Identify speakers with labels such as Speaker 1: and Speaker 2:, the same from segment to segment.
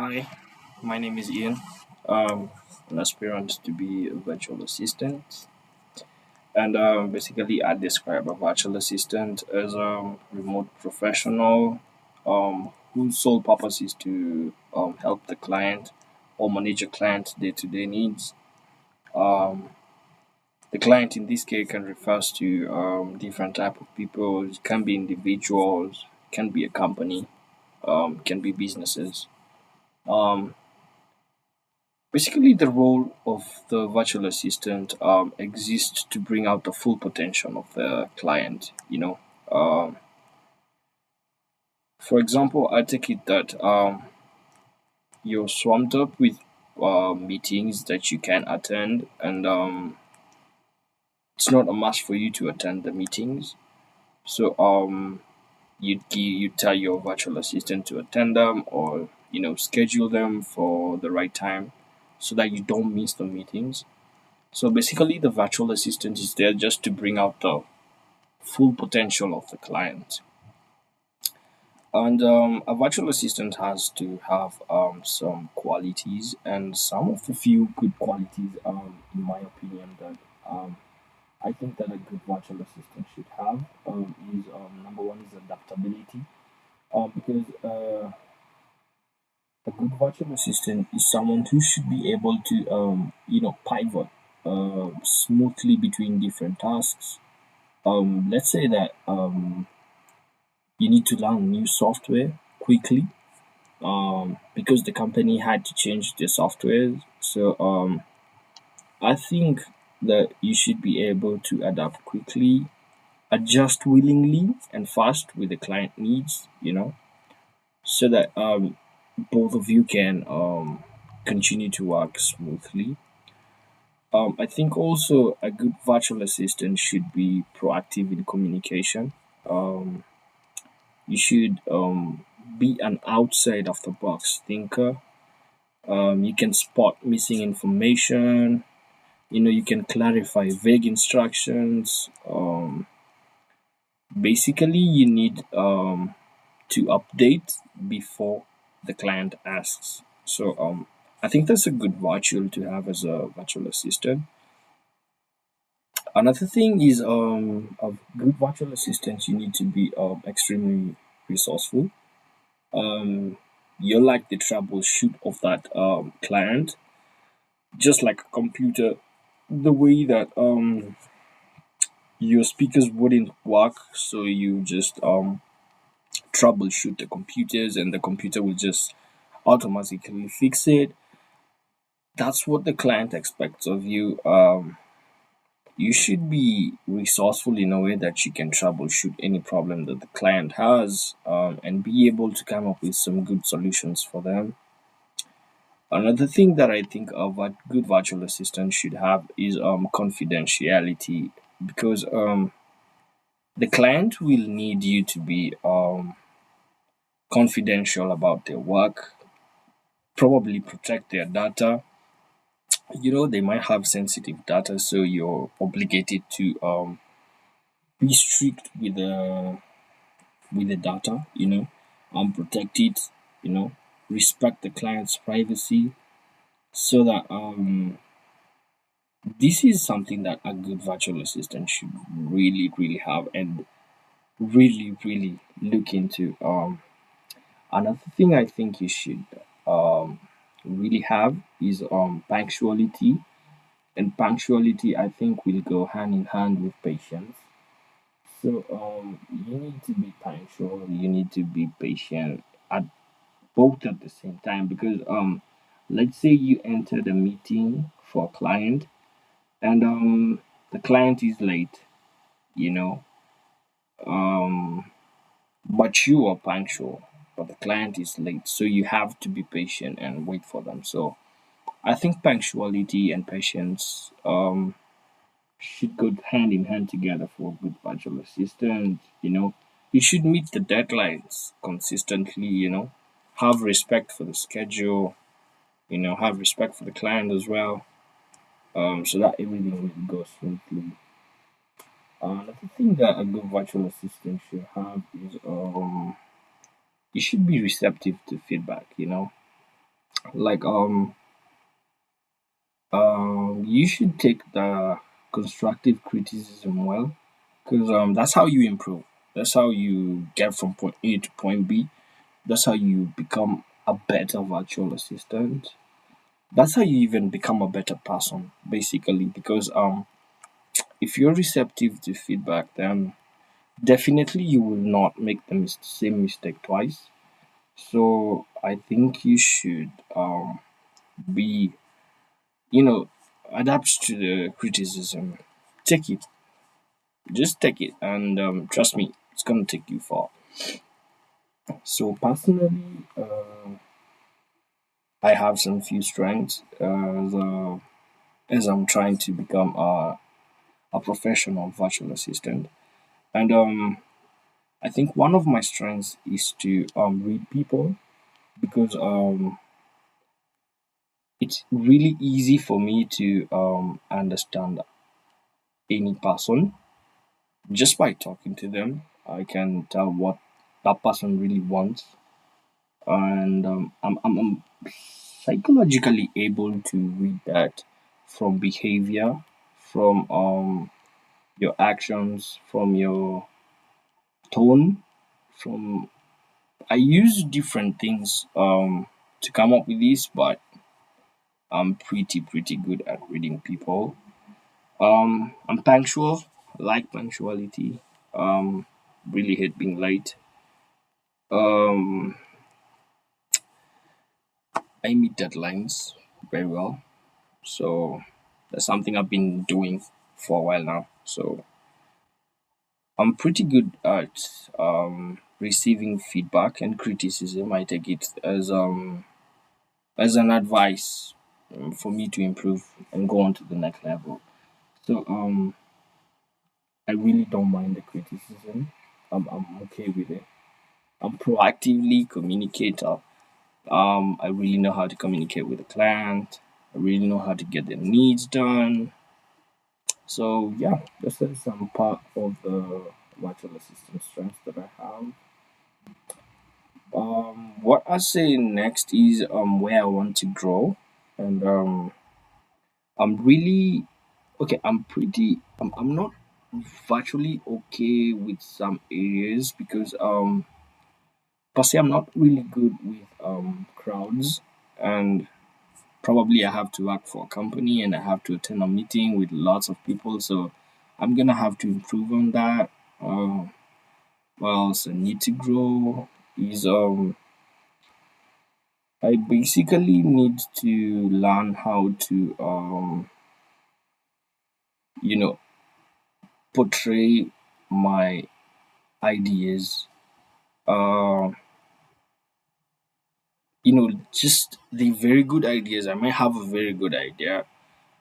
Speaker 1: Hi, my name is Ian. Um, an aspirant to be a virtual assistant, and basically, I describe a virtual assistant as a remote professional whose sole purpose is to help the client or manage a client's day-to-day needs. Um, the client in this case can refers to different type of people. It can be individuals, can be a company, can be businesses. Um, Basically, the role of the virtual assistant exists to bring out the full potential of the client. For example, I take it that you're swamped up with meetings that you can attend, and it's not a must for you to attend the meetings. So you tell your virtual assistant to attend them, or schedule them for the right time, so that you don't miss the meetings. So basically, the virtual assistant is there just to bring out the full potential of the client. And a virtual assistant has to have some qualities, and some of the few good qualities, in my opinion, that I think that a good virtual assistant should have is number one is adaptability. Because a good virtual assistant is someone who should be able to, pivot smoothly between different tasks. Let's say that you need to learn new software quickly because the company had to change the software. So I think that you should be able to adapt quickly, adjust willingly and fast with the client needs, so that both of you can continue to work smoothly. I think also a good virtual assistant should be proactive in communication. Um, you should be an outside of the box thinker. You can spot missing information. You can clarify vague instructions. Basically, you need to update before the client asks. So I think that's a good virtual to have as a virtual assistant. Another thing is a good virtual assistant. You need to be extremely resourceful. Um, you're like the troubleshoot of that client, just like a computer. The way that your speakers wouldn't work, so you just troubleshoot the computers, and the computer will just automatically fix it. That's what the client expects of you. You should be resourceful in a way that you can troubleshoot any problem that the client has, and be able to come up with some good solutions for them. Another thing that I think a good virtual assistant should have is confidentiality, because the client will need you to be confidential about their work, probably protect their data. They might have sensitive data, so you're obligated to be strict with the data, protect it, you know, respect the client's privacy, so that this is something that a good virtual assistant should really, really have, and really, really look into. Another thing I think you should um, really have is punctuality, and punctuality I think will go hand in hand with patience. So you need to be punctual. You need to be patient at both at the same time, because let's say you enter the meeting for a client, and the client is late, you know, um, but you are punctual, but the client is late, so you have to be patient and wait for them. So I think punctuality and patience should go hand in hand together for a good virtual assistant. You should meet the deadlines consistently. Have respect for the schedule. Have respect for the client as well. So that everything will go smoothly. Another thing that a good virtual assistant should have is you should be receptive to feedback. Like you should take the constructive criticism well, because that's how you improve. That's how you get from point A to point B. That's how you become a better virtual assistant. That's how you even become a better person, basically. Because if you're receptive to feedback, then definitely you will not make the same mistake twice. So I think you should be, you know, adapt to the criticism. Take it, just take it, and trust me, it's gonna take you far. So personally, I have some few strengths as I'm trying to become a professional virtual assistant, and I think one of my strengths is to read people, because it's really easy for me to understand any person just by talking to them. I can tell what that person really wants, and I'm psychologically able to read that from behavior, from your actions, from your tone, from I use different things to come up with this, but I'm pretty good at reading people. I'm punctual, like punctuality. Really hate being late. Um, I meet deadlines very well, so that's something I've been doing for a while now. So I'm pretty good at receiving feedback and criticism. I take it as an advice for me to improve and go on to the next level. So I really don't mind the criticism. I'm okay with it. I'm proactively communicator. I really know how to communicate with the client. I really know how to get their needs done. So yeah, this is some part of the virtual assistant strengths that I have. What I say next is where I want to grow, and I'm really okay. I'm not virtually okay with some areas, because per se I'm not really good with crowds, and probably I have to work for a company and I have to attend a meeting with lots of people, so I'm gonna have to improve on that. What else I need to grow is I basically need to learn how to you know portray my ideas. Uh, just the very good ideas. I might have a very good idea,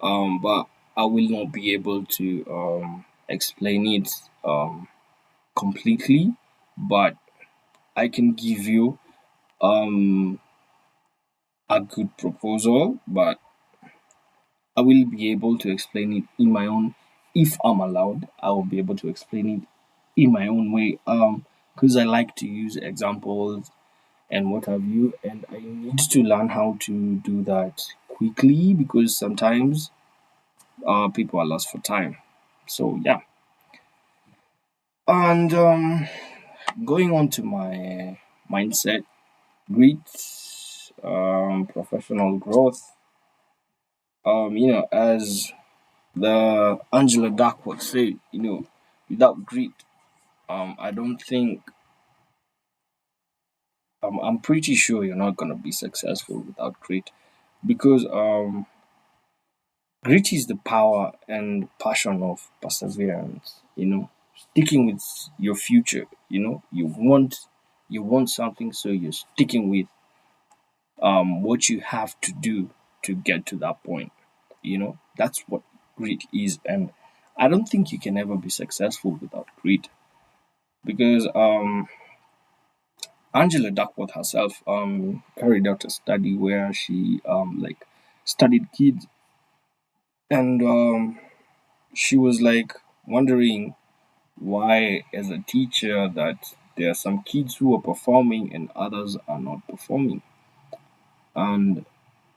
Speaker 1: but I will not be able to explain it completely. But I can give you um a good proposal, but I will be able to explain it in my own. If I'm allowed, I will be able to explain it in my own way. Because I like to use examples and what have you, and I need to learn how to do that quickly, because sometimes people are lost for time. So yeah, and going on to my mindset, grit, professional growth. As the Angela Duckworth said, without grit, I don't think I'm pretty sure you're not gonna be successful without grit, because grit is the power and passion of perseverance. Sticking with your future. You want something, so you're sticking with what you have to do to get to that point. That's what grit is, and I don't think you can ever be successful without grit, because Angela Duckworth herself carried out a study where she like studied kids, and she was like wondering why, as a teacher, that there are some kids who are performing and others are not performing. And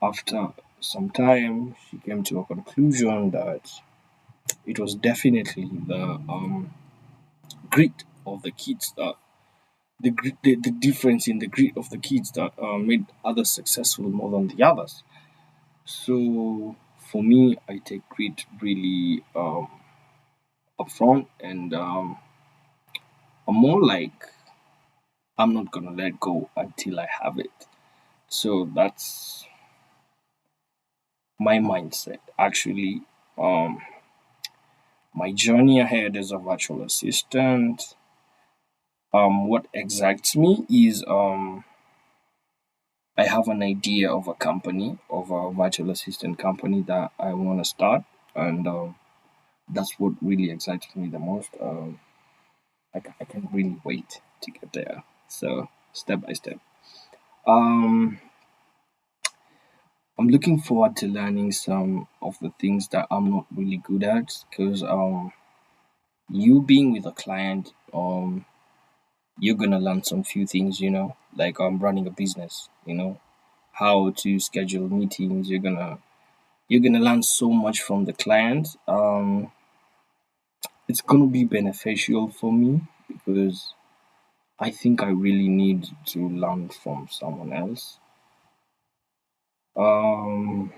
Speaker 1: after some time, she came to a conclusion that it was definitely the grit of the kids that the difference in the grit of the kids that made others successful more than the others. So for me, I take grit really upfront, and I'm more like I'm not gonna let go until I have it. So that's my mindset. Actually, um, my journey ahead as a virtual assistant. What excites me is I have an idea of a company, of a virtual assistant company that I want to start, and that's what really excites me the most. I can't really wait to get there. So step by step. Um, I'm looking forward to learning some of the things that I'm not really good at, because you being with a client, you're gonna learn some few things, like running a business, how to schedule meetings. You're gonna learn so much from the client. It's gonna be beneficial for me because I think I really need to learn from someone else. Um,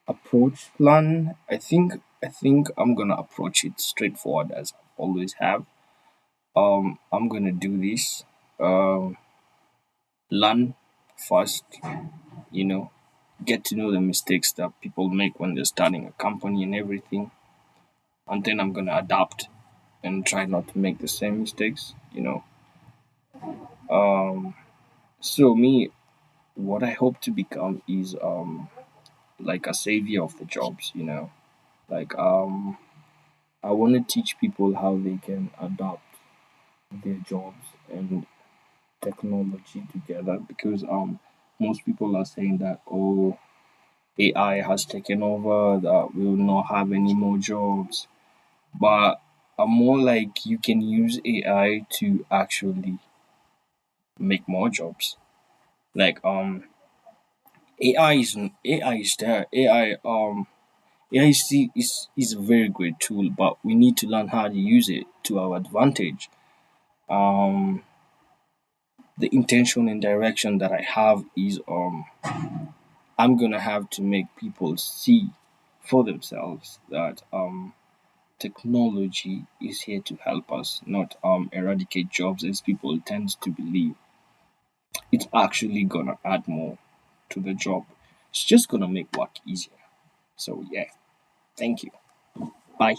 Speaker 1: Approach plan. I think I'm gonna approach it straightforward as I always have. I'm gonna do this. Um, Learn first. You know, get to know the mistakes that people make when they're starting a company and everything, and then I'm gonna adapt and try not to make the same mistakes. Um, so me, what I hope to become is like a savior of the jobs. Like I want to teach people how they can adapt their jobs and technology together, because most people are saying that, oh, AI has taken over, that we will not have any more jobs. But I'm more like you can use AI to actually make more jobs. Like AI is there. AI is a very great tool, but we need to learn how to use it to our advantage. Um the intention and direction that I have is I'm gonna have to make people see for themselves that technology is here to help us, not eradicate jobs as people tend to believe. It's actually gonna add more to the job. It's just gonna make work easier. So yeah, thank you. Bye.